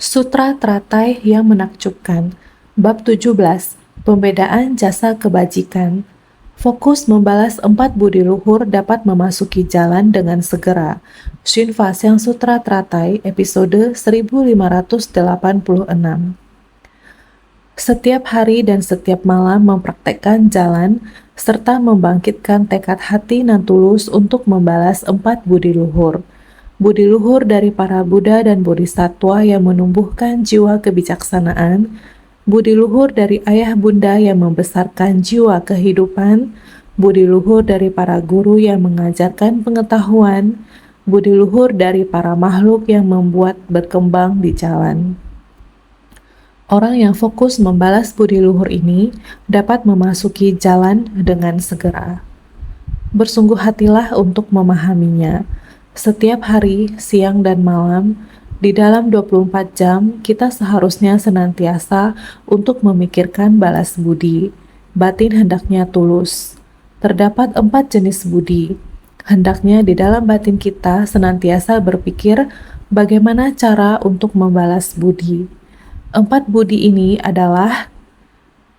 Sutra Teratai yang Menakjubkan. Bab 17. Pembedaan Jasa Kebajikan. Fokus membalas 4 budi luhur dapat memasuki jalan dengan segera. Shinfa Sang Sutra Teratai, episode 1586. Setiap hari dan setiap malam mempraktekkan jalan, serta membangkitkan tekad hati nan tulus untuk membalas 4 budi luhur. Budi luhur dari para Buddha dan Bodhisattva yang menumbuhkan jiwa kebijaksanaan, budi luhur dari ayah bunda yang membesarkan jiwa kehidupan, budi luhur dari para guru yang mengajarkan pengetahuan, budi luhur dari para makhluk yang membuat berkembang di jalan. Orang yang fokus membalas budi luhur ini dapat memasuki jalan dengan segera. Bersungguh hatilah untuk memahaminya. Setiap hari, siang dan malam, di dalam 24 jam, kita seharusnya senantiasa untuk memikirkan balas budi. Batin hendaknya tulus. Terdapat 4 jenis budi. Hendaknya di dalam batin kita senantiasa berpikir bagaimana cara untuk membalas budi. 4 budi ini adalah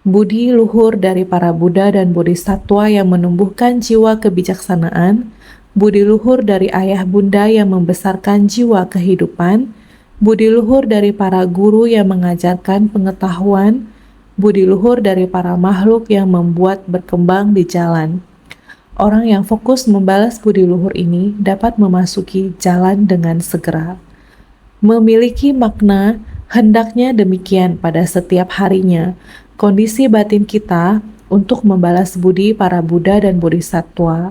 budi luhur dari para Buddha dan Bodhisattva yang menumbuhkan jiwa kebijaksanaan, budi luhur dari ayah bunda yang membesarkan jiwa kehidupan, budi luhur dari para guru yang mengajarkan pengetahuan, budi luhur dari para makhluk yang membuat berkembang di jalan. Orang yang fokus membalas budi luhur ini dapat memasuki jalan dengan segera. Memiliki makna hendaknya demikian pada setiap harinya, kondisi batin kita untuk membalas budi para Buddha dan Bodhisattva.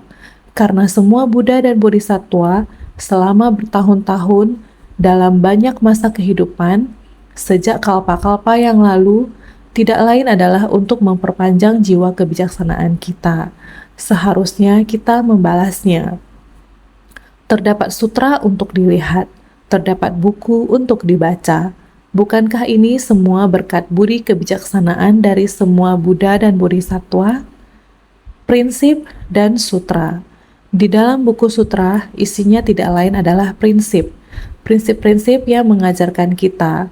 Karena semua Buddha dan Bodhisattva selama bertahun-tahun dalam banyak masa kehidupan, sejak kalpa-kalpa yang lalu, tidak lain adalah untuk memperpanjang jiwa kebijaksanaan kita. Seharusnya kita membalasnya. Terdapat sutra untuk dilihat, terdapat buku untuk dibaca. Bukankah ini semua berkat budi kebijaksanaan dari semua Buddha dan Bodhisattva? Prinsip dan sutra. Di dalam buku sutra, isinya tidak lain adalah prinsip-prinsip yang mengajarkan kita.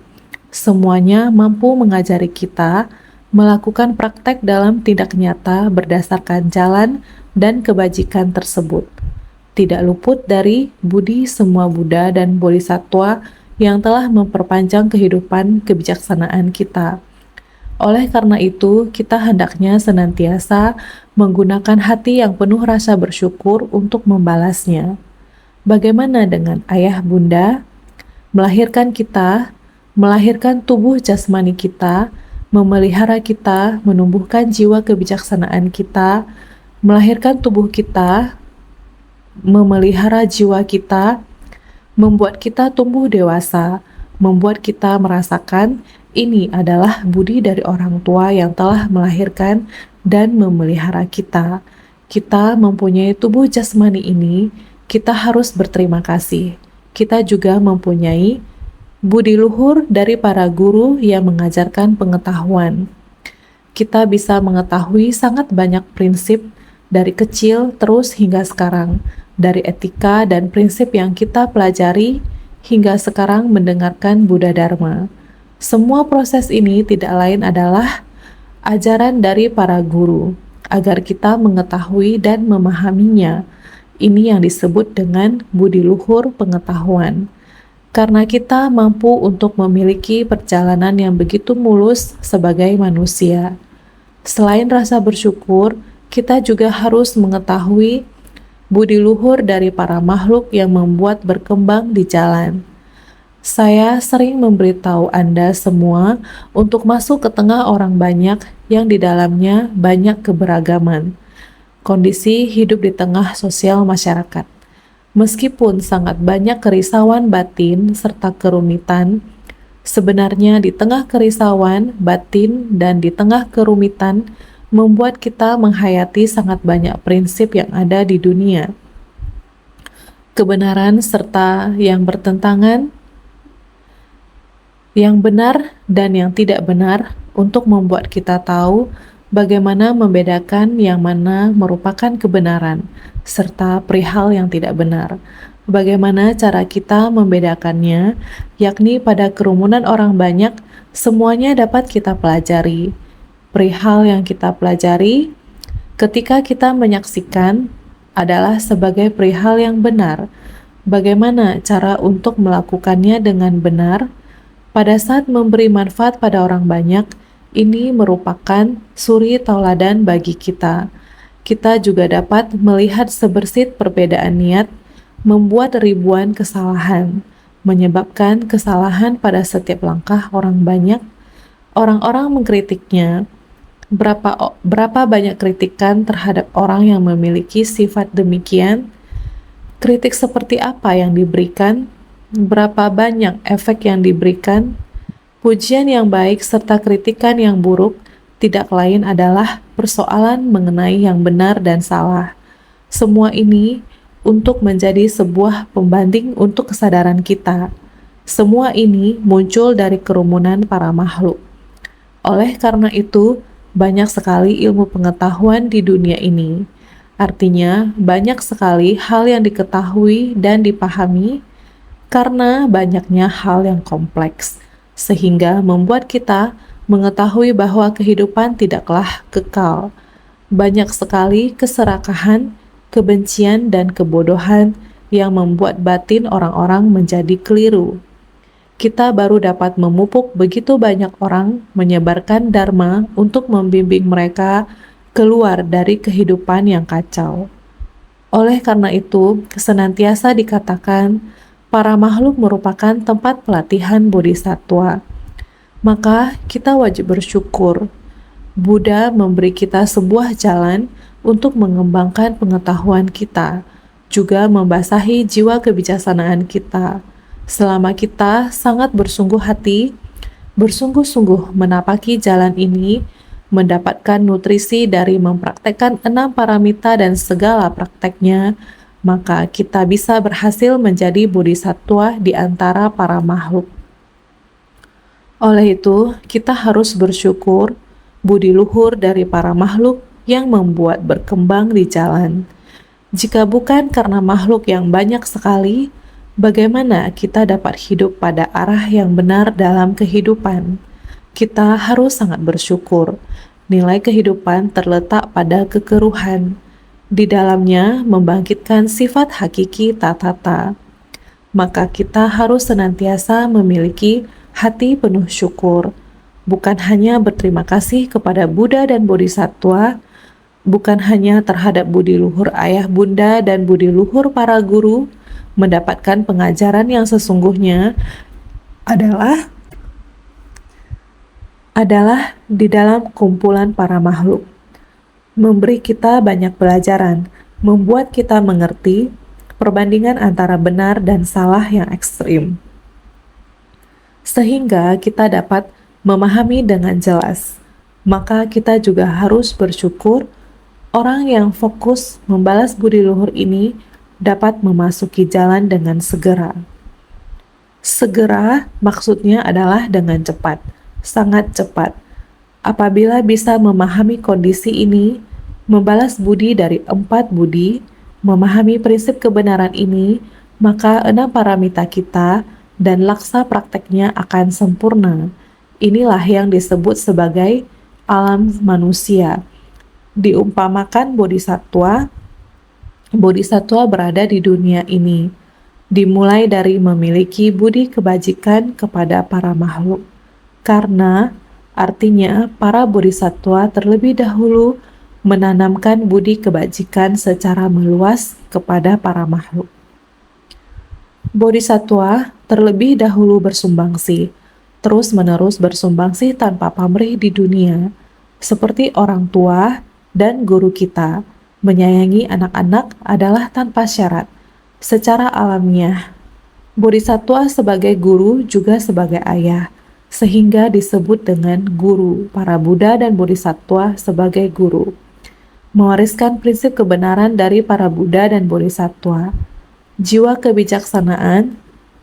Semuanya mampu mengajari kita melakukan praktek dalam tindak nyata berdasarkan jalan dan kebajikan tersebut. Tidak luput dari budi semua Buddha dan Bodhisattva yang telah memperpanjang kehidupan kebijaksanaan kita. Oleh karena itu, kita hendaknya senantiasa menggunakan hati yang penuh rasa bersyukur untuk membalasnya. Bagaimana dengan ayah bunda? Melahirkan kita, melahirkan tubuh jasmani kita, memelihara kita, menumbuhkan jiwa kebijaksanaan kita, melahirkan tubuh kita, memelihara jiwa kita, membuat kita tumbuh dewasa, membuat kita merasakan ini adalah budi dari orang tua yang telah melahirkan dan memelihara kita. Kita mempunyai tubuh jasmani ini, kita harus berterima kasih. Kita juga mempunyai budi luhur dari para guru yang mengajarkan pengetahuan. Kita bisa mengetahui sangat banyak prinsip dari kecil terus hingga sekarang, dari etika dan prinsip yang kita pelajari hingga sekarang mendengarkan Buddha Dharma. Semua proses ini tidak lain adalah ajaran dari para guru, agar kita mengetahui dan memahaminya. Ini yang disebut dengan budi luhur pengetahuan. Karena kita mampu untuk memiliki perjalanan yang begitu mulus sebagai manusia. Selain rasa bersyukur, kita juga harus mengetahui budi luhur dari para makhluk yang membuat berkembang di jalan. Saya sering memberitahu Anda semua untuk masuk ke tengah orang banyak yang di dalamnya banyak keberagaman. Kondisi hidup di tengah sosial masyarakat. Meskipun sangat banyak kerisauan batin serta kerumitan, sebenarnya di tengah kerisauan batin dan di tengah kerumitan membuat kita menghayati sangat banyak prinsip yang ada di dunia. Kebenaran serta yang bertentangan, yang benar dan yang tidak benar, untuk membuat kita tahu bagaimana membedakan yang mana merupakan kebenaran serta perihal yang tidak benar. Bagaimana cara kita membedakannya, yakni pada kerumunan orang banyak, semuanya dapat kita pelajari. Perihal yang kita pelajari ketika kita menyaksikan adalah sebagai perihal yang benar. Bagaimana cara untuk melakukannya dengan benar? Pada saat memberi manfaat pada orang banyak, ini merupakan suri tauladan bagi kita. Kita juga dapat melihat sebersit perbedaan niat, membuat ribuan kesalahan, menyebabkan kesalahan pada setiap langkah orang banyak. Orang-orang mengkritiknya. Berapa banyak kritikan terhadap orang yang memiliki sifat demikian? Kritik seperti apa yang diberikan? Berapa banyak efek yang diberikan? Pujian yang baik serta kritikan yang buruk tidak lain adalah persoalan mengenai yang benar dan salah. Semua ini untuk menjadi sebuah pembanding untuk kesadaran kita. Semua ini muncul dari kerumunan para makhluk. Oleh karena itu, banyak sekali ilmu pengetahuan di dunia ini. Artinya, banyak sekali hal yang diketahui dan dipahami karena banyaknya hal yang kompleks, sehingga membuat kita mengetahui bahwa kehidupan tidaklah kekal. Banyak sekali keserakahan, kebencian, dan kebodohan yang membuat batin orang-orang menjadi keliru. Kita baru dapat memupuk begitu banyak orang menyebarkan dharma untuk membimbing mereka keluar dari kehidupan yang kacau. Oleh karena itu, senantiasa dikatakan para makhluk merupakan tempat pelatihan bodhisattva. Maka kita wajib bersyukur. Buddha memberi kita sebuah jalan untuk mengembangkan pengetahuan kita, juga membasahi jiwa kebijaksanaan kita. Selama kita sangat bersungguh hati, bersungguh-sungguh menapaki jalan ini, mendapatkan nutrisi dari mempraktekkan 6 paramita dan segala prakteknya, maka kita bisa berhasil menjadi bodhisattva di antara para makhluk. Oleh itu, kita harus bersyukur budi luhur dari para makhluk yang membuat berkembang di jalan. Jika bukan karena makhluk yang banyak sekali, bagaimana kita dapat hidup pada arah yang benar dalam kehidupan? Kita harus sangat bersyukur. Nilai kehidupan terletak pada kekeruhan. Di dalamnya membangkitkan sifat hakiki tatata. Maka kita harus senantiasa memiliki hati penuh syukur. Bukan hanya berterima kasih kepada Buddha dan Bodhisattva, bukan hanya terhadap budi luhur ayah bunda dan budi luhur para guru, mendapatkan pengajaran yang sesungguhnya adalah di dalam kumpulan para makhluk. Memberi kita banyak pelajaran, membuat kita mengerti perbandingan antara benar dan salah yang ekstrim. Sehingga kita dapat memahami dengan jelas. Maka kita juga harus bersyukur orang yang fokus membalas budi luhur ini dapat memasuki jalan dengan segera. Segera maksudnya adalah dengan cepat. Sangat cepat. Apabila bisa memahami kondisi ini, membalas budi dari 4 budi, memahami prinsip kebenaran ini, maka 6 paramita kita dan laksa prakteknya akan sempurna. Inilah yang disebut sebagai alam manusia. Diumpamakan bodhisattva berada di dunia ini, dimulai dari memiliki budi kebajikan kepada para makhluk. Karena artinya para bodhisattva terlebih dahulu menanamkan budi kebajikan secara meluas kepada para makhluk. Bodhisattva terlebih dahulu bersumbangsi, terus-menerus bersumbangsi tanpa pamrih di dunia, seperti orang tua dan guru kita. Menyayangi anak-anak adalah tanpa syarat, secara alamiah. Bodhisattva sebagai guru juga sebagai ayah, sehingga disebut dengan guru. Para Buddha dan Bodhisattva sebagai guru mewariskan prinsip kebenaran dari para Buddha dan Bodhisattva. Jiwa kebijaksanaan,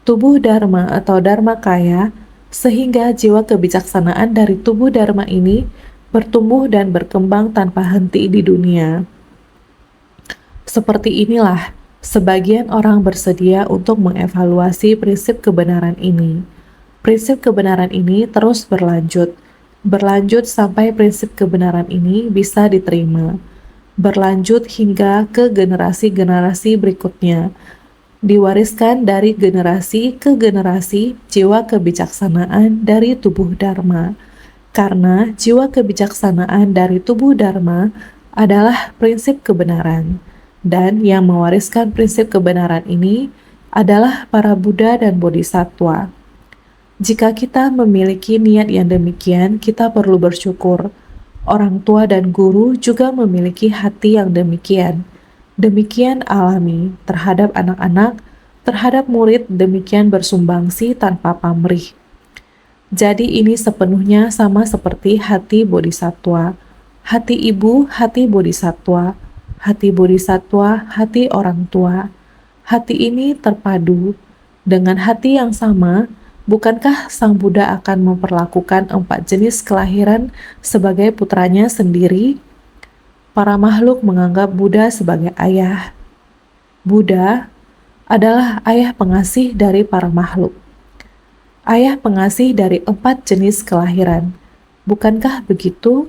tubuh Dharma atau Dharmakaya, sehingga jiwa kebijaksanaan dari tubuh Dharma ini bertumbuh dan berkembang tanpa henti di dunia. Seperti inilah Sebagian orang bersedia untuk mengevaluasi prinsip kebenaran ini. Prinsip kebenaran ini terus berlanjut sampai prinsip kebenaran ini bisa diterima, berlanjut hingga ke generasi-generasi berikutnya, diwariskan dari generasi ke generasi jiwa kebijaksanaan dari tubuh Dharma. Karena jiwa kebijaksanaan dari tubuh Dharma adalah prinsip kebenaran, dan yang mewariskan prinsip kebenaran ini adalah para Buddha dan Bodhisattva. Jika kita memiliki niat yang demikian, kita perlu bersyukur. Orang tua dan guru juga memiliki hati yang demikian. Demikian alami terhadap anak-anak, terhadap murid demikian bersumbangsi tanpa pamrih. Jadi ini sepenuhnya sama seperti hati bodhisattva. Hati ibu, hati bodhisattva. Hati bodhisattva, hati orang tua. Hati ini terpadu. Dengan hati yang sama, bukankah Sang Buddha akan memperlakukan 4 jenis kelahiran sebagai putranya sendiri? Para makhluk menganggap Buddha sebagai ayah. Buddha adalah ayah pengasih dari para makhluk. Ayah pengasih dari 4 jenis kelahiran. Bukankah begitu?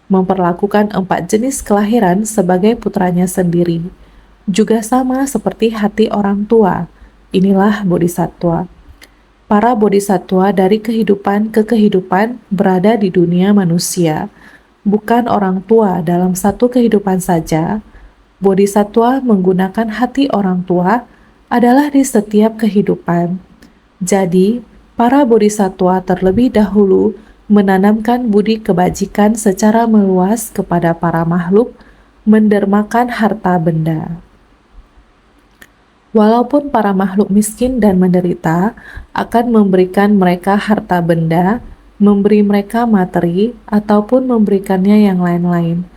Memperlakukan 4 jenis kelahiran sebagai putranya sendiri. Juga sama seperti hati orang tua. Inilah bodhisattva. Para bodhisattva dari kehidupan ke kehidupan berada di dunia manusia. Bukan orang tua dalam satu kehidupan saja. Bodhisattva menggunakan hati orang tua adalah di setiap kehidupan. Jadi, para bodhisattva terlebih dahulu menanamkan budi kebajikan secara meluas kepada para makhluk, mendermakan harta benda. Walaupun para makhluk miskin dan menderita akan memberikan mereka harta benda, memberi mereka materi, ataupun memberikannya yang lain-lain.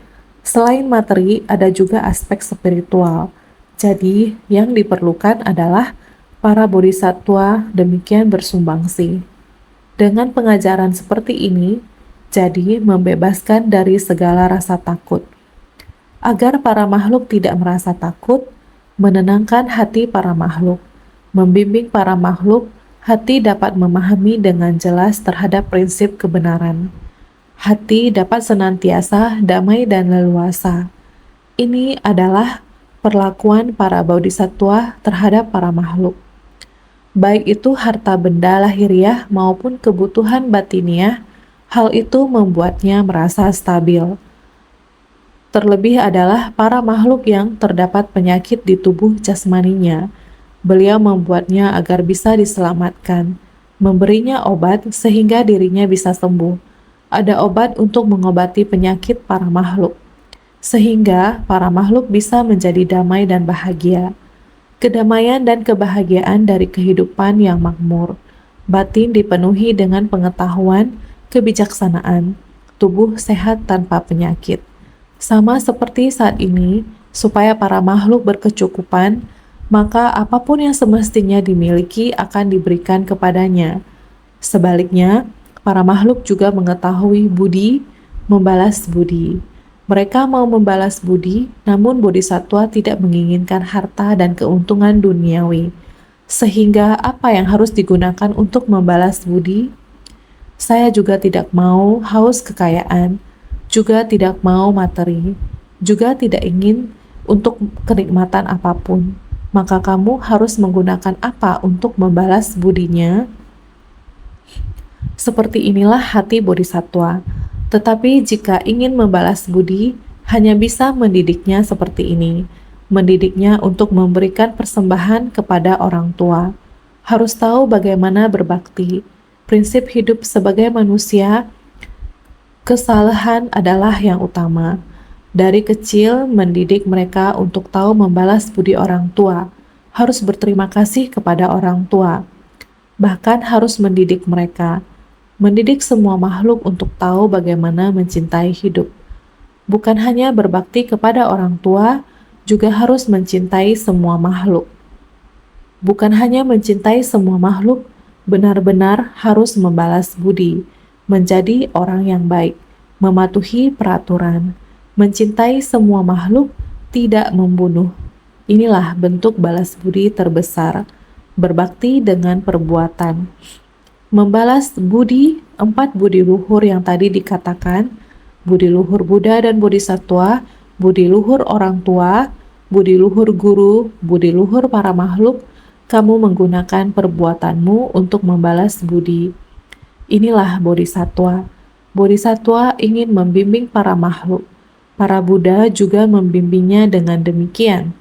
Selain materi, ada juga aspek spiritual. Jadi, yang diperlukan adalah para bodhisattva demikian bersumbangsi. Dengan pengajaran seperti ini, jadi membebaskan dari segala rasa takut. Agar para makhluk tidak merasa takut, menenangkan hati para makhluk, membimbing para makhluk, hati dapat memahami dengan jelas terhadap prinsip kebenaran. Hati dapat senantiasa damai dan leluasa. Ini adalah perlakuan para bodhisattva terhadap para makhluk. Baik itu harta benda lahiriah maupun kebutuhan batiniah, hal itu membuatnya merasa stabil. Terlebih adalah para makhluk yang terdapat penyakit di tubuh jasmaninya. Beliau membuatnya agar bisa diselamatkan, memberinya obat sehingga dirinya bisa sembuh. Ada obat untuk mengobati penyakit para makhluk, sehingga para makhluk bisa menjadi damai dan bahagia. Kedamaian dan kebahagiaan dari kehidupan yang makmur. Batin dipenuhi dengan pengetahuan, kebijaksanaan, tubuh sehat tanpa penyakit. Sama seperti saat ini, supaya para makhluk berkecukupan, maka apapun yang semestinya dimiliki akan diberikan kepadanya. Sebaliknya, para makhluk juga mengetahui budi, membalas budi. Mereka mau membalas budi, namun bodhisattva tidak menginginkan harta dan keuntungan duniawi. Sehingga apa yang harus digunakan untuk membalas budi? Saya juga tidak mau haus kekayaan, juga tidak mau materi, juga tidak ingin untuk kenikmatan apapun. Maka kamu harus menggunakan apa untuk membalas budinya? Seperti inilah hati bodhisattva. Tetapi jika ingin membalas budi, hanya bisa mendidiknya seperti ini. Mendidiknya untuk memberikan persembahan kepada orang tua. Harus tahu bagaimana berbakti. Prinsip hidup sebagai manusia, kesalahan adalah yang utama. Dari kecil mendidik mereka untuk tahu membalas budi orang tua. Harus berterima kasih kepada orang tua. Bahkan harus mendidik mereka. Mendidik semua makhluk untuk tahu bagaimana mencintai hidup. Bukan hanya berbakti kepada orang tua, juga harus mencintai semua makhluk. Bukan hanya mencintai semua makhluk, benar-benar harus membalas budi, menjadi orang yang baik, mematuhi peraturan, mencintai semua makhluk, tidak membunuh. Inilah bentuk balas budi terbesar, berbakti dengan perbuatan. Membalas budi, 4 budi luhur yang tadi dikatakan, budi luhur Buddha dan Bodhisattva, budi luhur orang tua, budi luhur guru, budi luhur para makhluk, kamu menggunakan perbuatanmu untuk membalas budi. Inilah Bodhisattva. Bodhisattva ingin membimbing para makhluk. Para Buddha juga membimbingnya dengan demikian.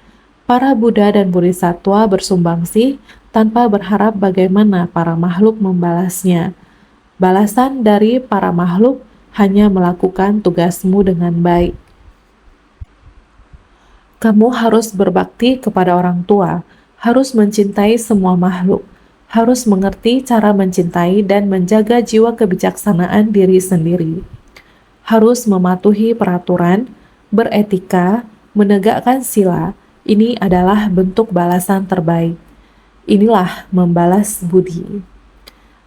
Para Buddha dan Bodhisattva bersumbangsi tanpa berharap bagaimana para makhluk membalasnya. Balasan dari para makhluk hanya melakukan tugasmu dengan baik. Kamu harus berbakti kepada orang tua, harus mencintai semua makhluk, harus mengerti cara mencintai dan menjaga jiwa kebijaksanaan diri sendiri, harus mematuhi peraturan, beretika, menegakkan sila. Ini adalah bentuk balasan terbaik. Inilah membalas budi.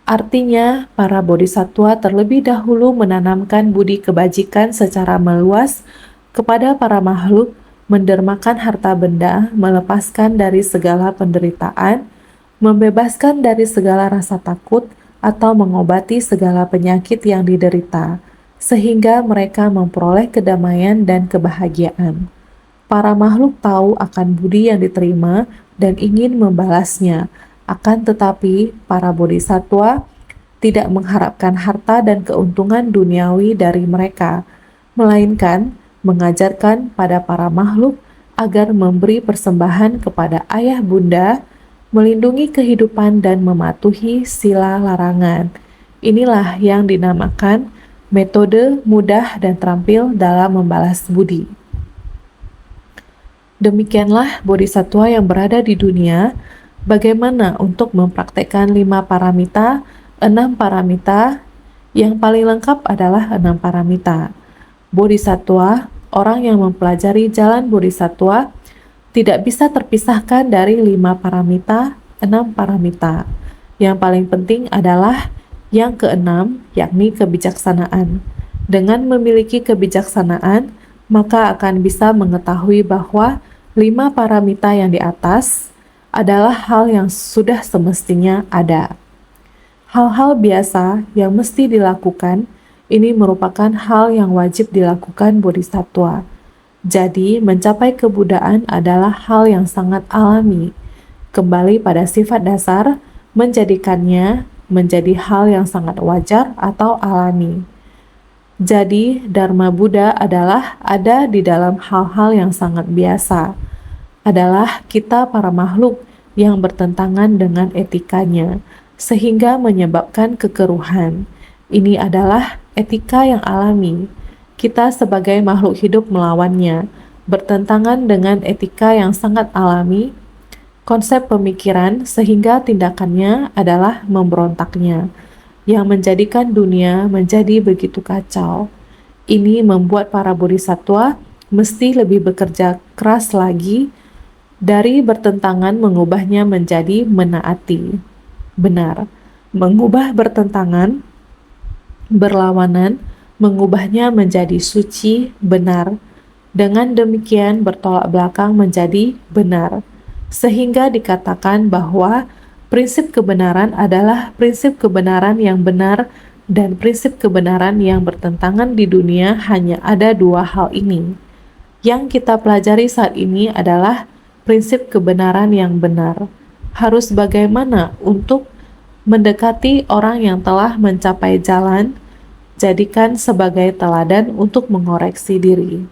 Artinya, para bodhisattva terlebih dahulu menanamkan budi kebajikan secara meluas kepada para makhluk, mendermakan harta benda, melepaskan dari segala penderitaan, membebaskan dari segala rasa takut, atau mengobati segala penyakit yang diderita, sehingga mereka memperoleh kedamaian dan kebahagiaan. Para makhluk tahu akan budi yang diterima dan ingin membalasnya. Akan tetapi, para bodhisattva tidak mengharapkan harta dan keuntungan duniawi dari mereka, melainkan mengajarkan pada para makhluk agar memberi persembahan kepada ayah bunda, melindungi kehidupan dan mematuhi sila larangan. Inilah yang dinamakan metode mudah dan terampil dalam membalas budi. Demikianlah bodhisattva yang berada di dunia, bagaimana untuk mempraktekkan 5 paramita, 6 paramita, yang paling lengkap adalah 6 paramita. Bodhisattva, orang yang mempelajari jalan bodhisattva, tidak bisa terpisahkan dari 5 paramita, 6 paramita. Yang paling penting adalah yang keenam, yakni kebijaksanaan. Dengan memiliki kebijaksanaan, maka akan bisa mengetahui bahwa 5 paramita yang di atas adalah hal yang sudah semestinya ada. Hal-hal biasa yang mesti dilakukan, ini merupakan hal yang wajib dilakukan bodhisattva. Jadi, mencapai kebudaan adalah hal yang sangat alami. Kembali pada sifat dasar, menjadikannya menjadi hal yang sangat wajar atau alami. Jadi, Dharma Buddha adalah ada di dalam hal-hal yang sangat biasa. Adalah kita para makhluk yang bertentangan dengan etikanya, sehingga menyebabkan kekeruhan. Ini adalah etika yang alami. Kita sebagai makhluk hidup melawannya, bertentangan dengan etika yang sangat alami, konsep pemikiran, sehingga tindakannya adalah memberontaknya, yang menjadikan dunia menjadi begitu kacau. Ini membuat para bodhisattva mesti lebih bekerja keras lagi dari bertentangan mengubahnya menjadi menaati. Benar, mengubah bertentangan, berlawanan, mengubahnya menjadi suci, benar. Dengan demikian bertolak belakang menjadi benar. Sehingga dikatakan bahwa prinsip kebenaran adalah prinsip kebenaran yang benar dan prinsip kebenaran yang bertentangan di dunia hanya ada 2 hal ini. Yang kita pelajari saat ini adalah prinsip kebenaran yang benar. Harus bagaimana untuk mendekati orang yang telah mencapai jalan, jadikan sebagai teladan untuk mengoreksi diri.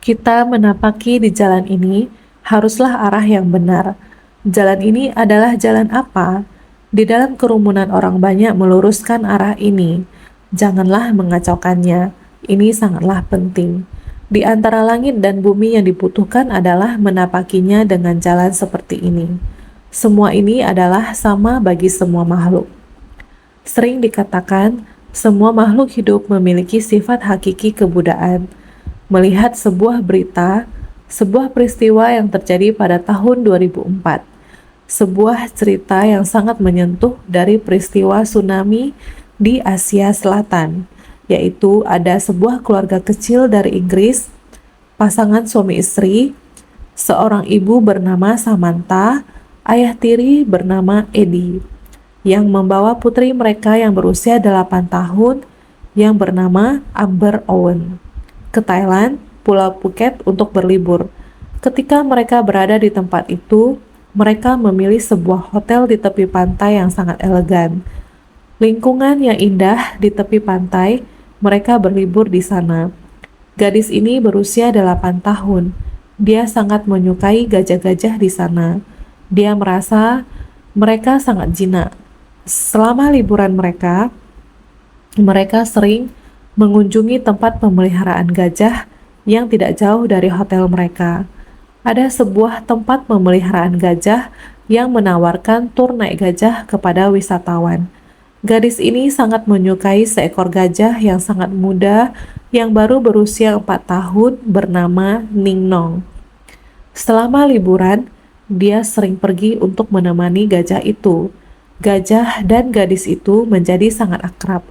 Kita menapaki di jalan ini, haruslah arah yang benar. Jalan ini adalah jalan apa? Di dalam kerumunan orang banyak meluruskan arah ini. Janganlah mengacaukannya. Ini sangatlah penting. Di antara langit dan bumi yang dibutuhkan adalah menapakinya dengan jalan seperti ini. Semua ini adalah sama bagi semua makhluk. Sering dikatakan, semua makhluk hidup memiliki sifat hakiki kebudaan. Melihat sebuah berita, sebuah peristiwa yang terjadi pada tahun 2004, sebuah cerita yang sangat menyentuh dari peristiwa tsunami di Asia Selatan, yaitu ada sebuah keluarga kecil dari Inggris, pasangan suami istri, Seorang ibu bernama Samantha, ayah tiri bernama Eddie, yang membawa putri mereka yang berusia 8 tahun yang bernama Amber Owen ke Thailand, Pulau Phuket untuk berlibur. Ketika mereka berada di tempat itu, mereka memilih sebuah hotel di tepi pantai yang sangat elegan. Lingkungan yang indah di tepi pantai, mereka berlibur di sana. Gadis ini berusia 8 tahun. Dia sangat menyukai gajah-gajah di sana. Dia merasa mereka sangat jinak. Selama liburan mereka sering mengunjungi tempat pemeliharaan gajah yang tidak jauh dari hotel mereka. Ada sebuah tempat pemeliharaan gajah yang menawarkan tur naik gajah kepada wisatawan. Gadis ini sangat menyukai seekor gajah yang sangat muda yang baru berusia 4 tahun bernama Ning Nong. Selama liburan, dia sering pergi untuk menemani gajah itu. Gajah dan gadis itu menjadi sangat akrab.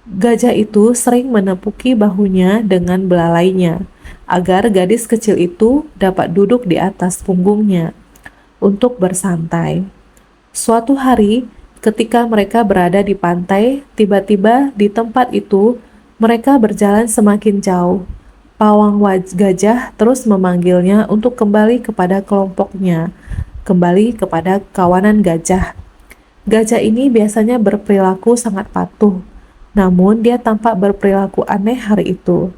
Gajah itu sering menepuki bahunya dengan belalainya, agar gadis kecil itu dapat duduk di atas punggungnya untuk bersantai. Suatu hari, ketika mereka berada di pantai, tiba-tiba di tempat itu mereka berjalan semakin jauh. Pawang gajah terus memanggilnya untuk kembali kepada kelompoknya, kembali kepada kawanan gajah. Gajah ini biasanya berperilaku sangat patuh, namun dia tampak berperilaku aneh hari itu.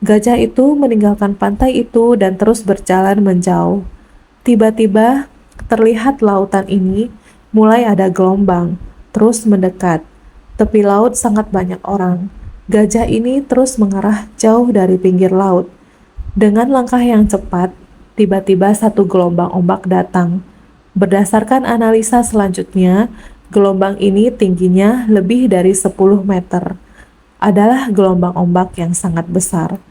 Gajah itu meninggalkan pantai itu dan terus berjalan menjauh. Tiba-tiba terlihat lautan ini mulai ada gelombang, terus mendekat. Tepi laut sangat banyak orang. Gajah ini terus mengarah jauh dari pinggir laut. Dengan langkah yang cepat, tiba-tiba satu gelombang ombak datang. Berdasarkan analisa selanjutnya, gelombang ini tingginya lebih dari 10 meter. Adalah gelombang ombak yang sangat besar.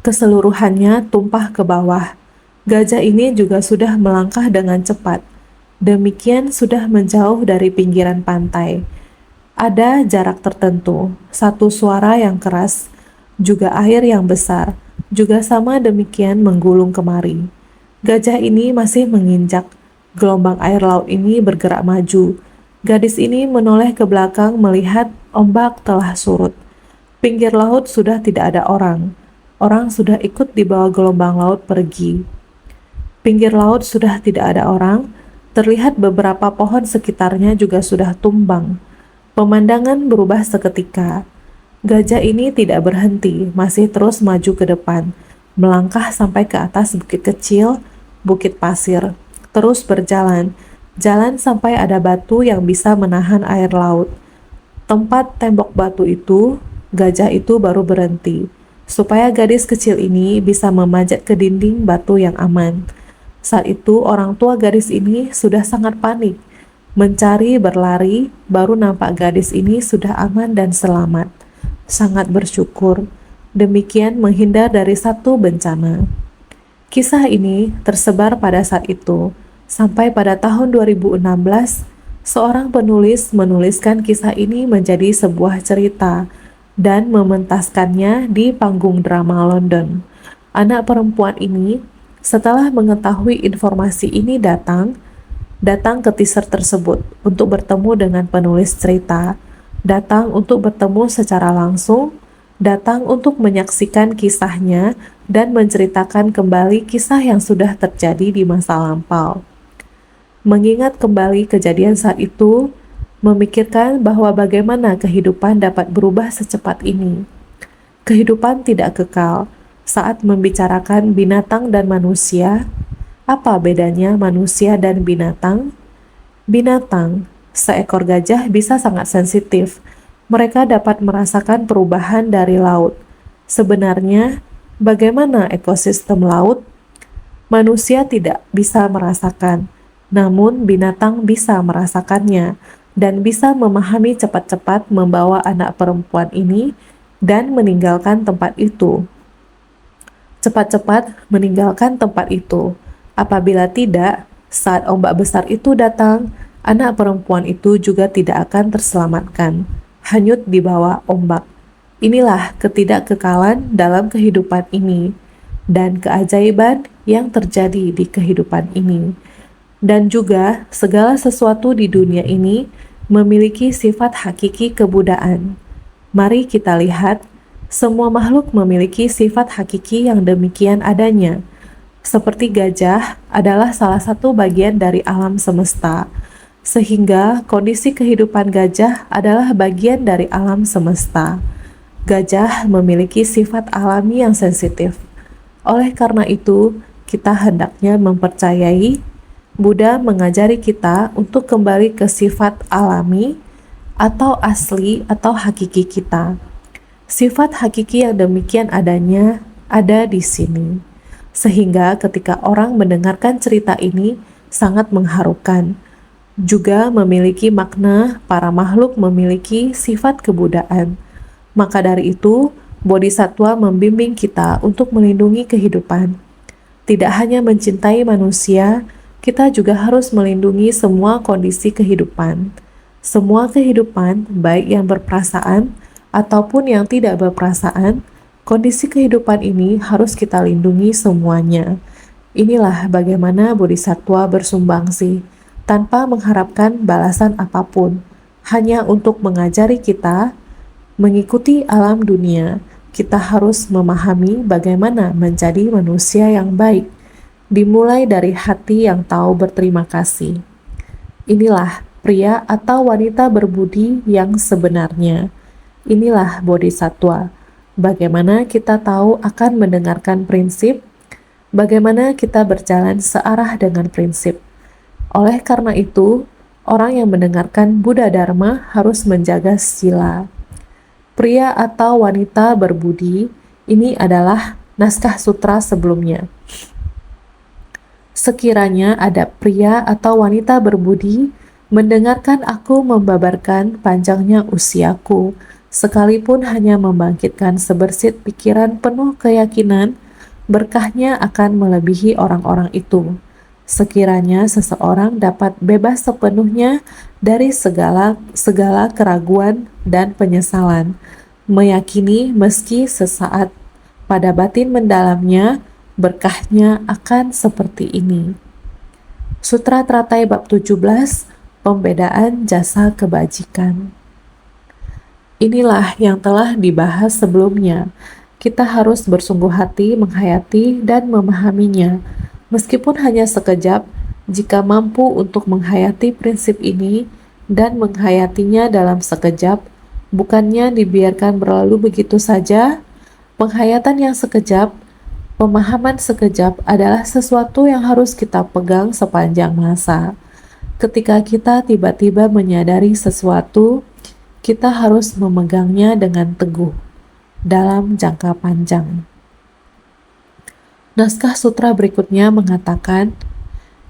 Keseluruhannya tumpah ke bawah. Gajah ini juga sudah melangkah dengan cepat. Demikian sudah menjauh dari pinggiran pantai. Ada jarak tertentu, satu suara yang keras, juga air yang besar, juga sama demikian menggulung kemari. Gajah ini masih menginjak. Gelombang air laut ini bergerak maju. Gadis ini menoleh ke belakang melihat ombak telah surut. Pinggir laut sudah tidak ada orang. Orang sudah ikut di bawah gelombang laut pergi. Pinggir laut sudah tidak ada orang. Terlihat beberapa pohon sekitarnya juga sudah tumbang. Pemandangan berubah seketika. Gajah ini tidak berhenti, masih terus maju ke depan, melangkah sampai ke atas bukit kecil, bukit pasir, terus berjalan, jalan sampai ada batu yang bisa menahan air laut. Tempat tembok batu itu, gajah itu baru berhenti, supaya gadis kecil ini bisa memanjat ke dinding batu yang aman. Saat itu orang tua gadis ini sudah sangat panik. Mencari berlari, baru nampak gadis ini sudah aman dan selamat. Sangat bersyukur, demikian menghindar dari satu bencana. Kisah ini tersebar pada saat itu, sampai pada tahun 2016, seorang penulis menuliskan kisah ini menjadi sebuah cerita dan mementaskannya di panggung drama London. Anak perempuan ini, setelah mengetahui informasi ini datang ke teaser tersebut untuk bertemu dengan penulis cerita, datang untuk bertemu secara langsung, datang untuk menyaksikan kisahnya dan menceritakan kembali kisah yang sudah terjadi di masa lampau. Mengingat kembali kejadian saat itu, memikirkan bahwa bagaimana kehidupan dapat berubah secepat ini. Kehidupan tidak kekal. Saat membicarakan binatang dan manusia, apa bedanya manusia dan binatang? Binatang, seekor gajah bisa sangat sensitif. Mereka dapat merasakan perubahan dari laut. Sebenarnya, bagaimana ekosistem laut? Manusia tidak bisa merasakan, namun binatang bisa merasakannya dan bisa memahami cepat-cepat membawa anak perempuan ini dan meninggalkan tempat itu. Cepat-cepat meninggalkan tempat itu. Apabila tidak, saat ombak besar itu datang, anak perempuan itu juga tidak akan terselamatkan, hanyut di bawah ombak. Inilah ketidakkekalan dalam kehidupan ini, dan keajaiban yang terjadi di kehidupan ini. Dan juga segala sesuatu di dunia ini memiliki sifat hakiki kebudaan. Mari kita lihat, semua makhluk memiliki sifat hakiki yang demikian adanya. Seperti gajah adalah salah satu bagian dari alam semesta, sehingga kondisi kehidupan gajah adalah bagian dari alam semesta. Gajah memiliki sifat alami yang sensitif. Oleh karena itu, kita hendaknya mempercayai Buddha mengajari kita untuk kembali ke sifat alami atau asli atau hakiki kita. Sifat hakiki yang demikian adanya ada di sini. Sehingga ketika orang mendengarkan cerita ini sangat mengharukan. Juga memiliki makna para makhluk memiliki sifat kebudaan. Maka dari itu, Bodhisattva membimbing kita untuk melindungi kehidupan. Tidak hanya mencintai manusia, kita juga harus melindungi semua kondisi kehidupan. Semua kehidupan, baik yang berperasaan ataupun yang tidak berperasaan, kondisi kehidupan ini harus kita lindungi semuanya. Inilah bagaimana Bodhisattva bersumbangsi, tanpa mengharapkan balasan apapun, hanya untuk mengajari kita mengikuti alam dunia. Kita harus memahami bagaimana menjadi manusia yang baik, dimulai dari hati yang tahu berterima kasih. Inilah pria atau wanita berbudi yang sebenarnya. Inilah Bodhisattva. Bagaimana kita tahu akan mendengarkan prinsip, bagaimana kita berjalan searah dengan prinsip. Oleh karena itu, orang yang mendengarkan Buddha Dharma harus menjaga sila. Pria atau wanita berbudi, ini adalah naskah sutra sebelumnya. Sekiranya ada pria atau wanita berbudi mendengarkan aku membabarkan panjangnya usiaku, sekalipun hanya membangkitkan sebersit pikiran penuh keyakinan, berkahnya akan melebihi orang-orang itu. Sekiranya seseorang dapat bebas sepenuhnya dari segala keraguan dan penyesalan, meyakini meski sesaat pada batin mendalamnya, berkahnya akan seperti ini. Sutra Teratai bab 17, pembedaan jasa kebajikan. Inilah yang telah dibahas sebelumnya. Kita harus bersungguh hati menghayati dan memahaminya. Meskipun hanya sekejap, jika mampu untuk menghayati prinsip ini dan menghayatinya dalam sekejap, bukannya dibiarkan berlalu begitu saja. Penghayatan yang sekejap, pemahaman sekejap adalah sesuatu yang harus kita pegang sepanjang masa. Ketika kita tiba-tiba menyadari sesuatu, kita harus memegangnya dengan teguh dalam jangka panjang. Naskah sutra berikutnya mengatakan,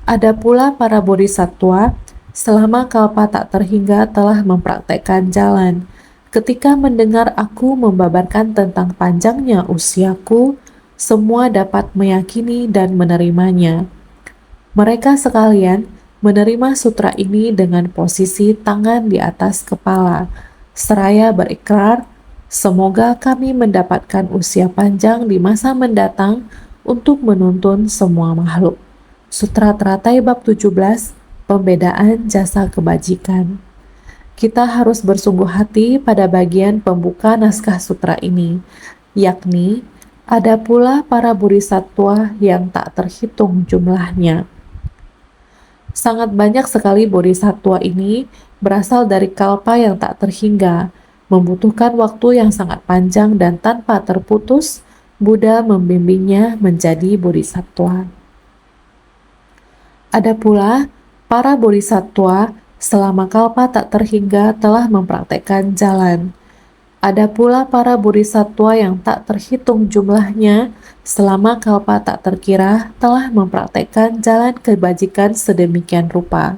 ada pula para bodhisattva selama kalpa tak terhingga telah mempraktekkan jalan. Ketika mendengar aku membabarkan tentang panjangnya usiaku, semua dapat meyakini dan menerimanya. Mereka sekalian menerima sutra ini dengan posisi tangan di atas kepala, seraya berikrar, semoga kami mendapatkan usia panjang di masa mendatang untuk menuntun semua makhluk. Sutra Teratai bab 17, pembedaan jasa kebajikan. Kita harus bersungguh hati pada bagian pembuka naskah sutra ini, yakni ada pula para bodhisattva yang tak terhitung jumlahnya. Sangat banyak sekali bodhisattva ini berasal dari kalpa yang tak terhingga, membutuhkan waktu yang sangat panjang dan tanpa terputus, Buddha membimbingnya menjadi bodhisattva. Ada pula para bodhisattva selama kalpa tak terhingga telah mempraktekkan jalan. Ada pula para bodhisattva yang tak terhitung jumlahnya selama kalpa tak terkira telah mempraktekkan jalan kebajikan sedemikian rupa.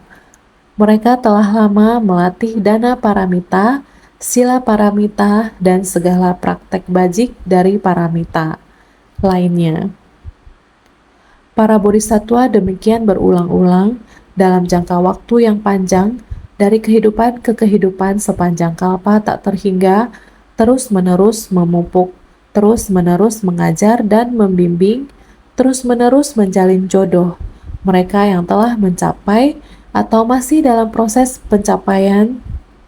Mereka telah lama melatih dana paramita, sila paramita, dan segala praktek bajik dari paramita lainnya. Para bodhisattva demikian berulang-ulang dalam jangka waktu yang panjang, dari kehidupan ke kehidupan sepanjang kalpa tak terhingga, terus-menerus memupuk, terus-menerus mengajar dan membimbing, terus-menerus menjalin jodoh. Mereka yang telah mencapai atau masih dalam proses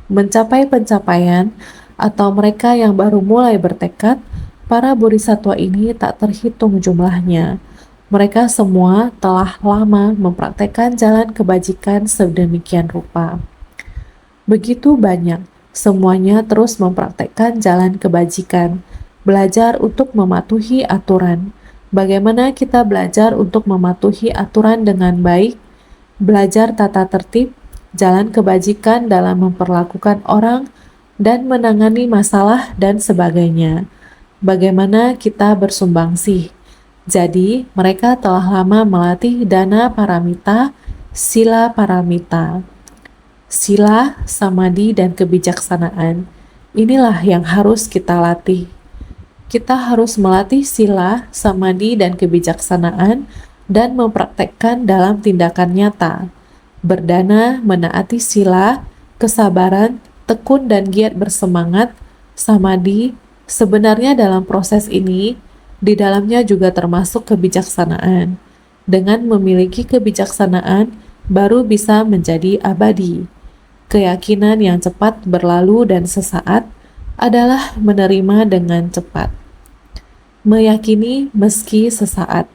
mencapai pencapaian, atau mereka yang baru mulai bertekad, para bodhisatwa ini tak terhitung jumlahnya. Mereka semua telah lama mempraktekkan jalan kebajikan sedemikian rupa. Begitu banyak, semuanya terus mempraktekkan jalan kebajikan, belajar untuk mematuhi aturan. Bagaimana kita belajar untuk mematuhi aturan dengan baik, belajar tata tertib, jalan kebajikan dalam memperlakukan orang, dan menangani masalah dan sebagainya. Bagaimana kita bersumbangsih. Jadi, mereka telah lama melatih dana paramita, sila paramita. Sila, samadhi, dan kebijaksanaan. Inilah yang harus kita latih. Kita harus melatih sila, samadhi, dan kebijaksanaan dan mempraktekkan dalam tindakan nyata. Berdana, menaati sila, kesabaran, tekun dan giat bersemangat, samadhi. Sebenarnya dalam proses ini, di dalamnya juga termasuk kebijaksanaan. Dengan memiliki kebijaksanaan, baru bisa menjadi abadi. Keyakinan yang cepat berlalu dan sesaat adalah menerima dengan cepat. Meyakini meski sesaat,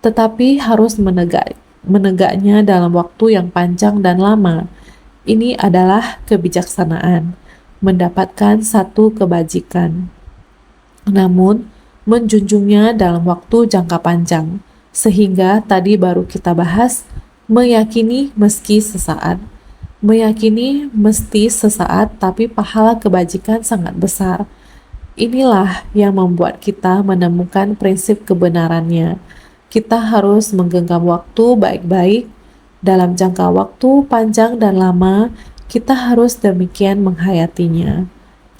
tetapi harus menegaknya dalam waktu yang panjang dan lama. Ini adalah kebijaksanaan, mendapatkan satu kebajikan. Namun, menjunjungnya dalam waktu jangka panjang, sehingga tadi baru kita bahas meyakini meski sesaat. Meyakini mesti sesaat, tapi pahala kebajikan sangat besar. Inilah yang membuat kita menemukan prinsip kebenarannya. Kita harus menggenggam waktu baik-baik. Dalam jangka waktu panjang dan lama, kita harus demikian menghayatinya.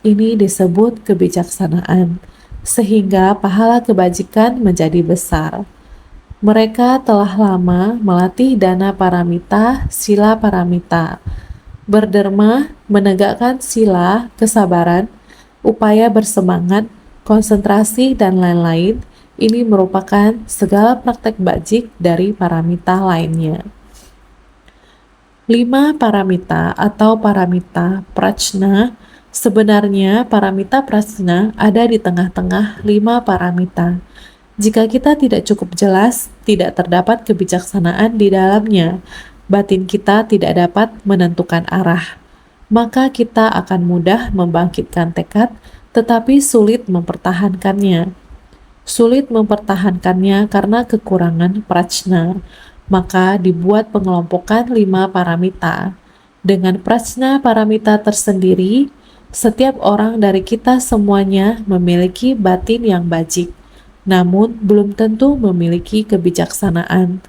Ini disebut kebijaksanaan, sehingga pahala kebajikan menjadi besar. Mereka telah lama melatih dana paramita, sila paramita, berderma, menegakkan sila, kesabaran, upaya bersemangat, konsentrasi, dan lain-lain. Ini merupakan segala praktek bajik dari paramita lainnya. 5 paramita atau paramita prajna. Sebenarnya paramita prajna ada di tengah-tengah 5 paramita. Jika kita tidak cukup jelas, tidak terdapat kebijaksanaan di dalamnya, batin kita tidak dapat menentukan arah. Maka kita akan mudah membangkitkan tekad, tetapi sulit mempertahankannya. Sulit mempertahankannya karena kekurangan prajna. Maka dibuat pengelompokan 5 paramita. Dengan prajna paramita tersendiri, setiap orang dari kita semuanya memiliki batin yang bajik, namun belum tentu memiliki kebijaksanaan.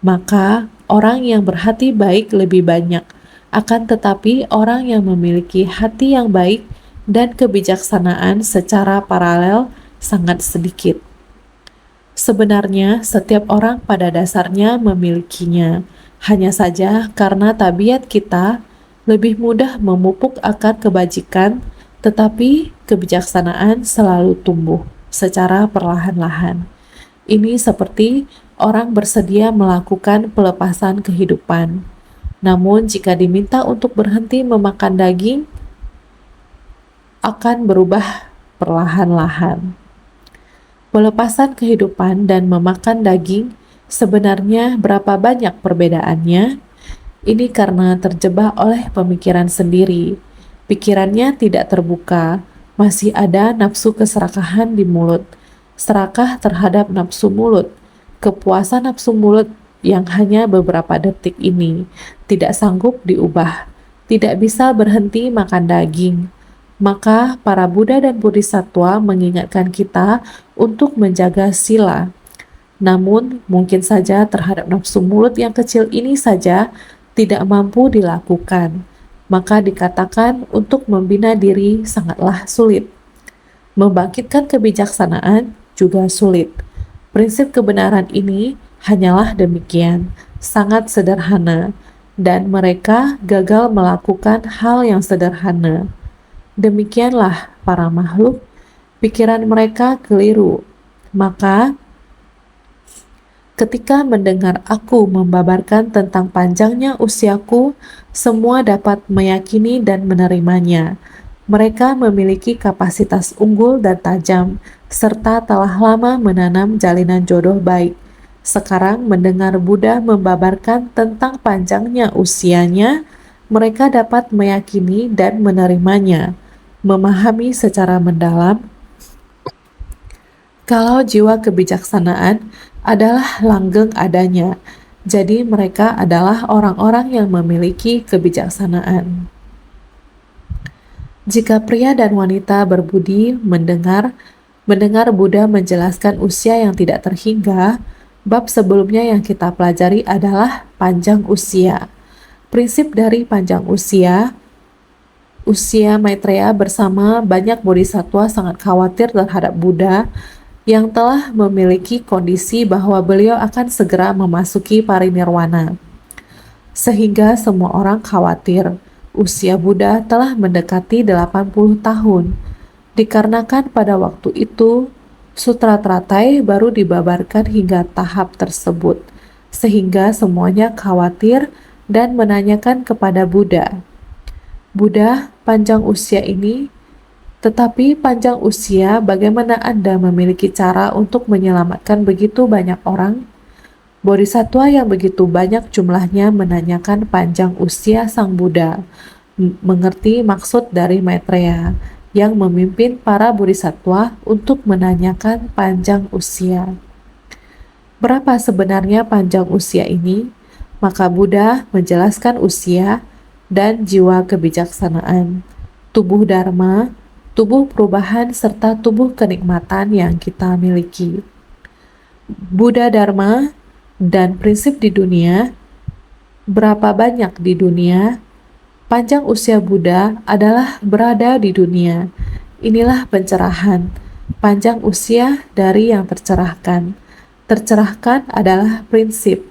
Maka orang yang berhati baik lebih banyak, akan tetapi orang yang memiliki hati yang baik dan kebijaksanaan secara paralel sangat sedikit. Sebenarnya setiap orang pada dasarnya memilikinya, hanya saja karena tabiat kita lebih mudah memupuk akar kebajikan, tetapi kebijaksanaan selalu tumbuh secara perlahan-lahan. Ini seperti orang bersedia melakukan pelepasan kehidupan. Namun jika diminta untuk berhenti memakan daging, akan berubah perlahan-lahan. Pelepasan kehidupan dan memakan daging sebenarnya berapa banyak perbedaannya? Ini karena terjebak oleh pemikiran sendiri. Pikirannya tidak terbuka, masih ada nafsu keserakahan di mulut, serakah terhadap nafsu mulut, kepuasan nafsu mulut yang hanya beberapa detik ini, tidak sanggup diubah, tidak bisa berhenti makan daging. Maka para Buddha dan Bodhisattva mengingatkan kita untuk menjaga sila. Namun mungkin saja terhadap nafsu mulut yang kecil ini saja tidak mampu dilakukan. Maka dikatakan untuk membina diri sangatlah sulit. Membangkitkan kebijaksanaan juga sulit. Prinsip kebenaran ini hanyalah demikian, sangat sederhana, dan mereka gagal melakukan hal yang sederhana. Demikianlah para makhluk, pikiran mereka keliru. Maka Ketika mendengar aku membabarkan tentang panjangnya usiaku, semua dapat meyakini dan menerimanya. Mereka memiliki kapasitas unggul dan tajam, serta telah lama menanam jalinan jodoh baik. Sekarang mendengar Buddha membabarkan tentang panjangnya usianya, mereka dapat meyakini dan menerimanya, memahami secara mendalam kalau jiwa kebijaksanaan adalah langgeng adanya, jadi mereka adalah orang-orang yang memiliki kebijaksanaan. Jika pria dan wanita berbudi mendengar Buddha menjelaskan usia yang tidak terhingga, bab sebelumnya yang kita pelajari adalah panjang usia. Prinsip dari panjang usia Maitreya bersama banyak bodhisattva sangat khawatir terhadap Buddha yang telah memiliki kondisi bahwa beliau akan segera memasuki parinirwana. Sehingga semua orang khawatir usia Buddha telah mendekati 80 tahun. Dikarenakan pada waktu itu, Sutra Teratai baru dibabarkan hingga tahap tersebut, sehingga semuanya khawatir dan menanyakan kepada Buddha, Buddha, panjang usia ini tetapi panjang usia, bagaimana Anda memiliki cara untuk menyelamatkan begitu banyak orang? Bodhisattva yang begitu banyak jumlahnya menanyakan panjang usia Sang Buddha, mengerti maksud dari Maitreya yang memimpin para bodhisattva untuk menanyakan panjang usia. Berapa sebenarnya panjang usia ini? Maka Buddha menjelaskan usia dan jiwa kebijaksanaan, tubuh dharma, tubuh perubahan, serta tubuh kenikmatan yang kita miliki. Buddha Dharma dan prinsip di dunia, berapa banyak di dunia, panjang usia Buddha adalah berada di dunia. Inilah pencerahan, panjang usia dari yang tercerahkan. Tercerahkan adalah prinsip.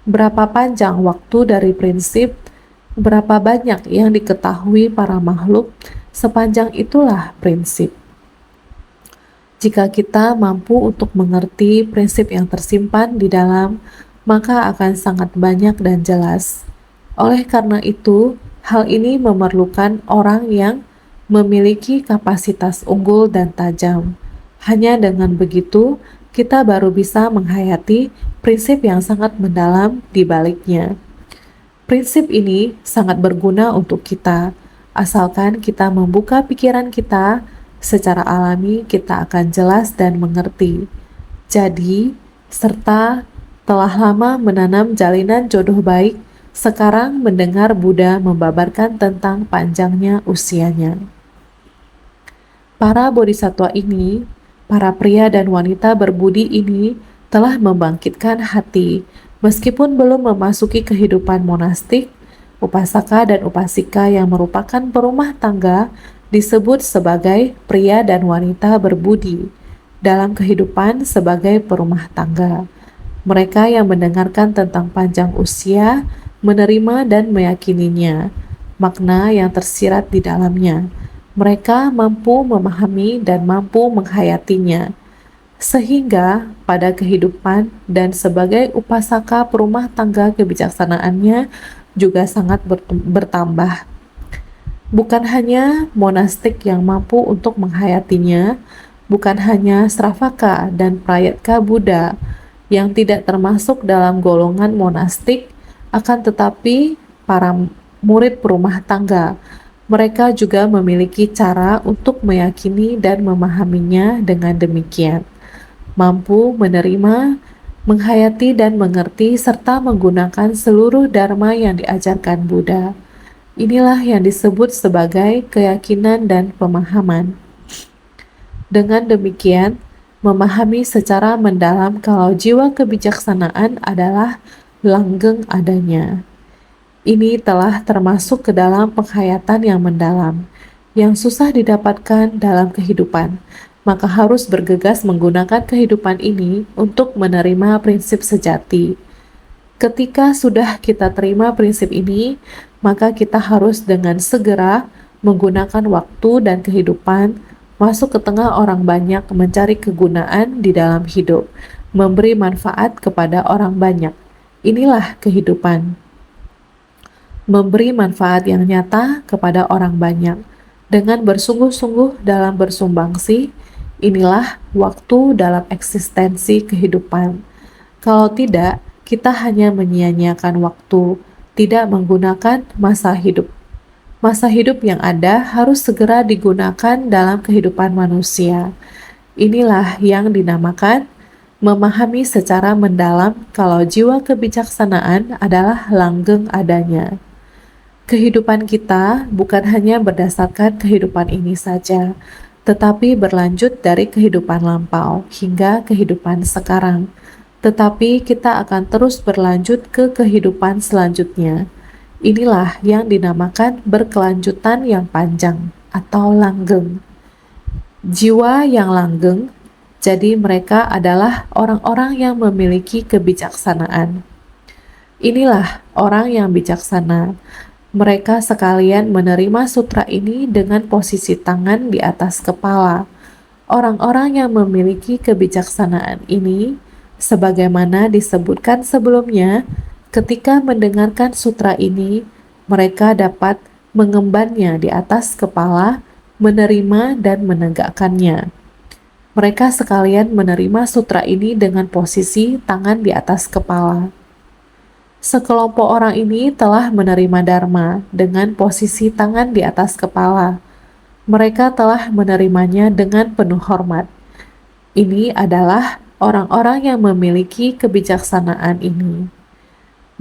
Berapa panjang waktu dari prinsip, berapa banyak yang diketahui para makhluk, sepanjang itulah prinsip. Jika kita mampu untuk mengerti prinsip yang tersimpan di dalam, maka akan sangat banyak dan jelas. Oleh karena itu, hal ini memerlukan orang yang memiliki kapasitas unggul dan tajam. Hanya dengan begitu, kita baru bisa menghayati prinsip yang sangat mendalam di baliknya. Prinsip ini sangat berguna untuk kita. Asalkan kita membuka pikiran kita, secara alami kita akan jelas dan mengerti. Jadi, serta telah lama menanam jalinan jodoh baik, sekarang mendengar Buddha membabarkan tentang panjangnya usianya. Para bodhisattva ini, para pria dan wanita berbudi ini telah membangkitkan hati, meskipun belum memasuki kehidupan monastik. Upasaka dan upasika yang merupakan perumah tangga disebut sebagai pria dan wanita berbudi dalam kehidupan sebagai perumah tangga. Mereka yang mendengarkan tentang panjang usia, menerima dan meyakininya, makna yang tersirat di dalamnya. Mereka mampu memahami dan mampu menghayatinya, sehingga pada kehidupan dan sebagai upasaka perumah tangga kebijaksanaannya juga sangat bertambah. Bukan hanya monastik yang mampu untuk menghayatinya, bukan hanya Sravaka dan Prayetka Buddha yang tidak termasuk dalam golongan monastik, akan tetapi para murid perumah tangga, mereka juga memiliki cara untuk meyakini dan memahaminya dengan demikian, mampu menerima, menghayati dan mengerti serta menggunakan seluruh dharma yang diajarkan Buddha. Inilah yang disebut sebagai keyakinan dan pemahaman. Dengan demikian, memahami secara mendalam kalau jiwa kebijaksanaan adalah langgeng adanya. Ini telah termasuk ke dalam penghayatan yang mendalam, yang susah didapatkan dalam kehidupan, maka harus bergegas menggunakan kehidupan ini untuk menerima prinsip sejati. Ketika sudah kita terima prinsip ini, maka kita harus dengan segera menggunakan waktu dan kehidupan masuk ke tengah orang banyak mencari kegunaan di dalam hidup, memberi manfaat kepada orang banyak. Inilah kehidupan. Memberi manfaat yang nyata kepada orang banyak. Dengan bersungguh-sungguh dalam bersumbangsi, inilah waktu dalam eksistensi kehidupan. Kalau tidak, kita hanya menyia-nyiakan waktu, tidak menggunakan masa hidup. Masa hidup yang ada harus segera digunakan dalam kehidupan manusia. Inilah yang dinamakan memahami secara mendalam kalau jiwa kebijaksanaan adalah langgeng adanya. Kehidupan kita bukan hanya berdasarkan kehidupan ini saja, tetapi berlanjut dari kehidupan lampau hingga kehidupan sekarang. Tetapi kita akan terus berlanjut ke kehidupan selanjutnya. Inilah yang dinamakan berkelanjutan yang panjang atau langgeng. Jiwa yang langgeng, jadi mereka adalah orang-orang yang memiliki kebijaksanaan. Inilah orang yang bijaksana. Mereka sekalian menerima sutra ini dengan posisi tangan di atas kepala. Orang-orang yang memiliki kebijaksanaan ini, sebagaimana disebutkan sebelumnya, ketika mendengarkan sutra ini, mereka dapat mengembannya di atas kepala, menerima dan menegakkannya. Mereka sekalian menerima sutra ini dengan posisi tangan di atas kepala. Sekelompok orang ini telah menerima Dharma dengan posisi tangan di atas kepala. Mereka telah menerimanya dengan penuh hormat. Ini adalah orang-orang yang memiliki kebijaksanaan ini.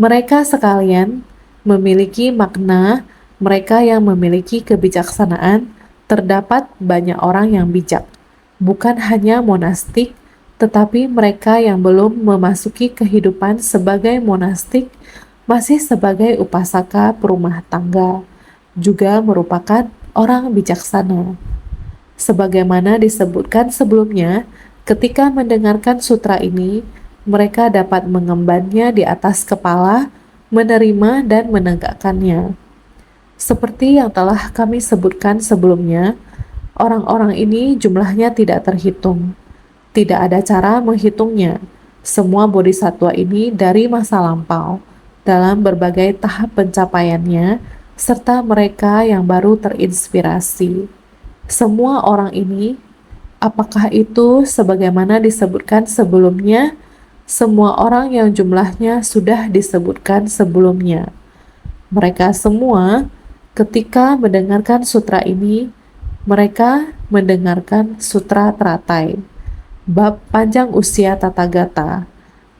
Mereka sekalian memiliki makna. Mereka yang memiliki kebijaksanaan, terdapat banyak orang yang bijak, bukan hanya monastik, tetapi mereka yang belum memasuki kehidupan sebagai monastik, masih sebagai upasaka perumah tangga, juga merupakan orang bijaksana. Sebagaimana disebutkan sebelumnya, ketika mendengarkan sutra ini, mereka dapat mengembannya di atas kepala, menerima dan menegakkannya. Seperti yang telah kami sebutkan sebelumnya, orang-orang ini jumlahnya tidak terhitung. Tidak ada cara menghitungnya. Semua bodhisatwa ini dari masa lampau, dalam berbagai tahap pencapaiannya, serta mereka yang baru terinspirasi. Semua orang ini, apakah itu sebagaimana disebutkan sebelumnya? Semua orang yang jumlahnya sudah disebutkan sebelumnya. Mereka semua, ketika mendengarkan sutra ini, mereka mendengarkan sutra teratai, bab panjang usia Tathagata.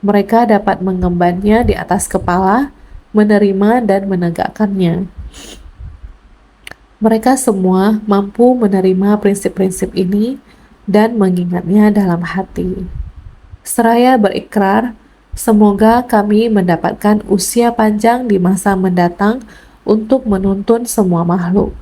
Mereka dapat mengembannya di atas kepala, menerima dan menegakkannya. Mereka semua mampu menerima prinsip-prinsip ini dan mengingatnya dalam hati. Seraya berikrar, semoga kami mendapatkan usia panjang di masa mendatang untuk menuntun semua makhluk,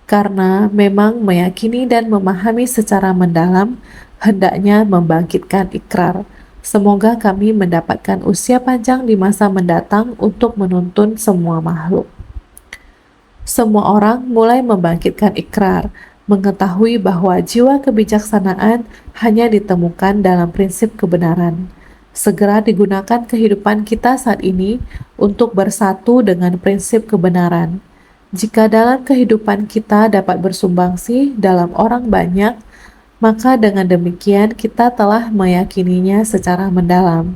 karena memang meyakini dan memahami secara mendalam hendaknya membangkitkan ikrar. Semoga kami mendapatkan usia panjang di masa mendatang untuk menuntun semua makhluk. Semua orang mulai membangkitkan ikrar, mengetahui bahwa jiwa kebijaksanaan hanya ditemukan dalam prinsip kebenaran. Segera digunakan kehidupan kita saat ini untuk bersatu dengan prinsip kebenaran. Jika dalam kehidupan kita dapat bersumbangsi dalam orang banyak, maka dengan demikian kita telah meyakininya secara mendalam.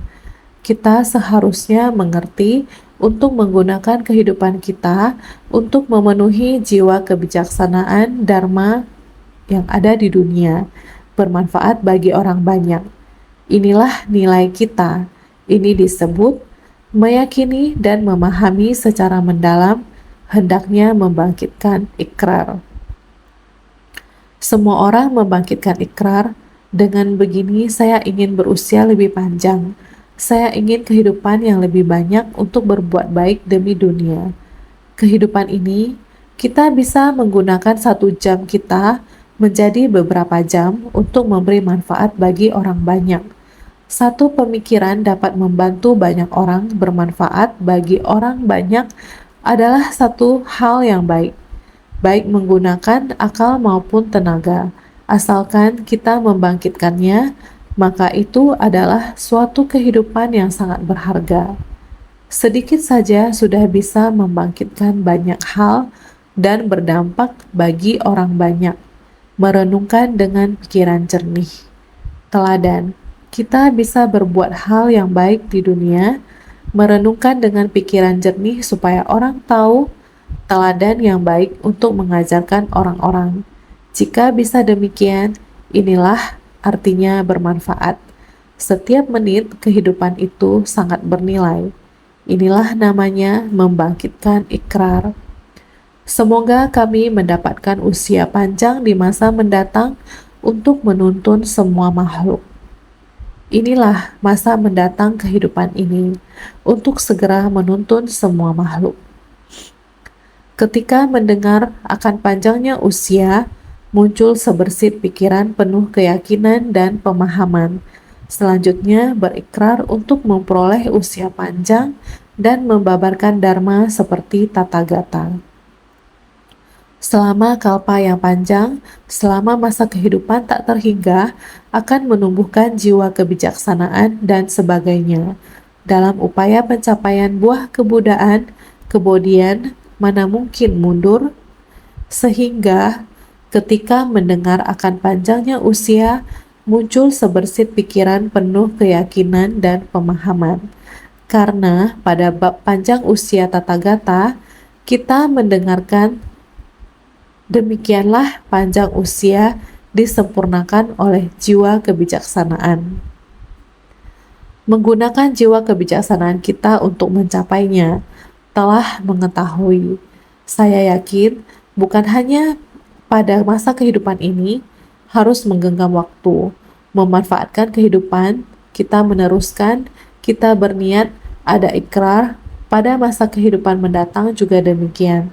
Kita seharusnya mengerti untuk menggunakan kehidupan kita untuk memenuhi jiwa kebijaksanaan Dharma yang ada di dunia, bermanfaat bagi orang banyak. Inilah nilai kita. Ini disebut meyakini dan memahami secara mendalam, hendaknya membangkitkan ikrar. Semua orang membangkitkan ikrar. Dengan begini saya ingin berusia lebih panjang. Saya ingin kehidupan yang lebih banyak untuk berbuat baik demi dunia. Kehidupan ini, kita bisa menggunakan 1 jam kita menjadi beberapa jam untuk memberi manfaat bagi orang banyak. Satu pemikiran dapat membantu banyak orang bermanfaat bagi orang banyak adalah satu hal yang baik. Baik menggunakan akal maupun tenaga, asalkan kita membangkitkannya maka itu adalah suatu kehidupan yang sangat berharga. Sedikit saja sudah bisa membangkitkan banyak hal dan berdampak bagi orang banyak. Merenungkan dengan pikiran jernih. Teladan, kita bisa berbuat hal yang baik di dunia, merenungkan dengan pikiran jernih supaya orang tahu teladan yang baik untuk mengajarkan orang-orang. Jika bisa demikian, inilah artinya bermanfaat. Setiap menit kehidupan itu sangat bernilai. Inilah namanya membangkitkan ikrar. Semoga kami mendapatkan usia panjang di masa mendatang untuk menuntun semua makhluk. Inilah masa mendatang kehidupan ini untuk segera menuntun semua makhluk. Ketika mendengar akan panjangnya usia, muncul sebersit pikiran penuh keyakinan dan pemahaman. Selanjutnya berikrar untuk memperoleh usia panjang dan membabarkan dharma seperti Tathagata. Selama kalpa yang panjang, selama masa kehidupan tak terhingga, akan menumbuhkan jiwa kebijaksanaan dan sebagainya. Dalam upaya pencapaian buah kebudaan, kemudian mana mungkin mundur? Sehingga ketika mendengar akan panjangnya usia, muncul sebersit pikiran penuh keyakinan dan pemahaman. Karena pada bab panjang usia Tathagata, kita mendengarkan demikianlah panjang usia disempurnakan oleh jiwa kebijaksanaan. Menggunakan jiwa kebijaksanaan kita untuk mencapainya, telah mengetahui. Saya yakin bukan hanya pada masa kehidupan ini harus menggenggam waktu, memanfaatkan kehidupan, kita meneruskan, kita berniat, ada ikrar, pada masa kehidupan mendatang juga demikian.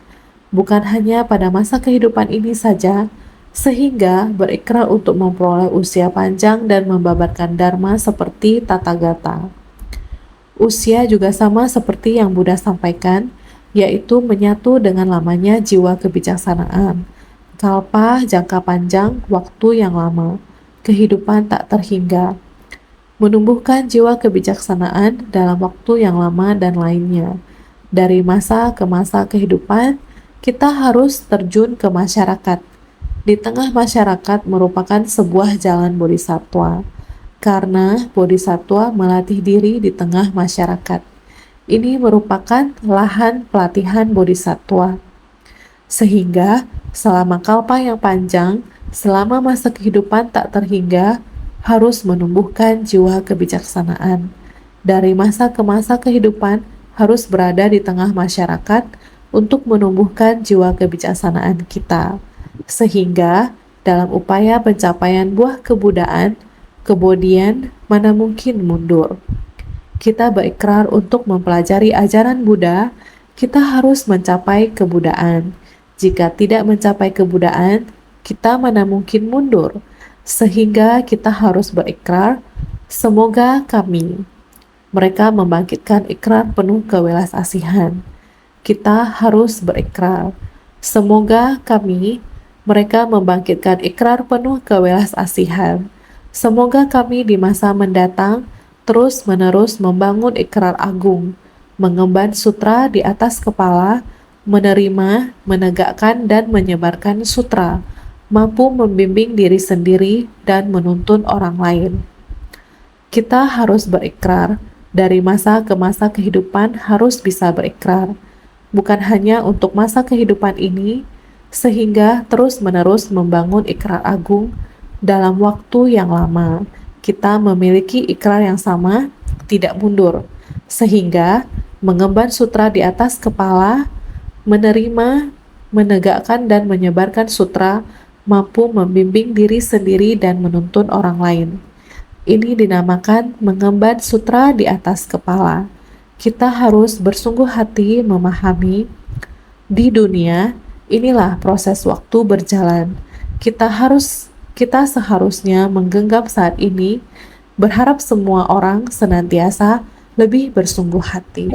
Bukan hanya pada masa kehidupan ini saja, sehingga berikrar untuk memperoleh usia panjang dan membabarkan dharma seperti Tathagata. Usia juga sama seperti yang Buddha sampaikan, yaitu menyatu dengan lamanya jiwa kebijaksanaan. Kalpa jangka panjang, waktu yang lama, kehidupan tak terhingga. Menumbuhkan jiwa kebijaksanaan dalam waktu yang lama dan lainnya. Dari masa ke masa kehidupan, kita harus terjun ke masyarakat. Di tengah masyarakat merupakan sebuah jalan bodhisattva, karena bodhisattva melatih diri di tengah masyarakat. Ini merupakan lahan pelatihan bodhisattva. Sehingga selama kalpa yang panjang, selama masa kehidupan tak terhingga, harus menumbuhkan jiwa kebijaksanaan. Dari masa ke masa kehidupan harus berada di tengah masyarakat untuk menumbuhkan jiwa kebijaksanaan kita. Sehingga dalam upaya pencapaian buah kebudaan, kemudian mana mungkin mundur. Kita berikrar untuk mempelajari ajaran Buddha, kita harus mencapai kebudaan. Jika tidak mencapai kebudaan, kita mana mungkin mundur. Sehingga kita harus berikrar, semoga kami. Mereka membangkitkan ikrar penuh kewelas asihan. Kita harus berikrar, semoga kami. Mereka membangkitkan ikrar penuh kewelas asihan. Semoga kami di masa mendatang terus-menerus membangun ikrar agung, mengemban sutra di atas kepala, menerima, menegakkan, dan menyebarkan sutra, mampu membimbing diri sendiri dan menuntun orang lain. Kita harus berikrar, dari masa ke masa kehidupan harus bisa berikrar, bukan hanya untuk masa kehidupan ini, sehingga terus-menerus membangun ikrar agung dalam waktu yang lama. Kita memiliki ikrar yang sama, tidak mundur, sehingga mengemban sutra di atas kepala, menerima, menegakkan, dan menyebarkan sutra, mampu membimbing diri sendiri dan menuntun orang lain. Ini dinamakan mengemban sutra di atas kepala. Kita harus bersungguh hati memahami di dunia inilah proses waktu berjalan. Kita seharusnya menggenggam saat ini, berharap semua orang senantiasa lebih bersungguh hati.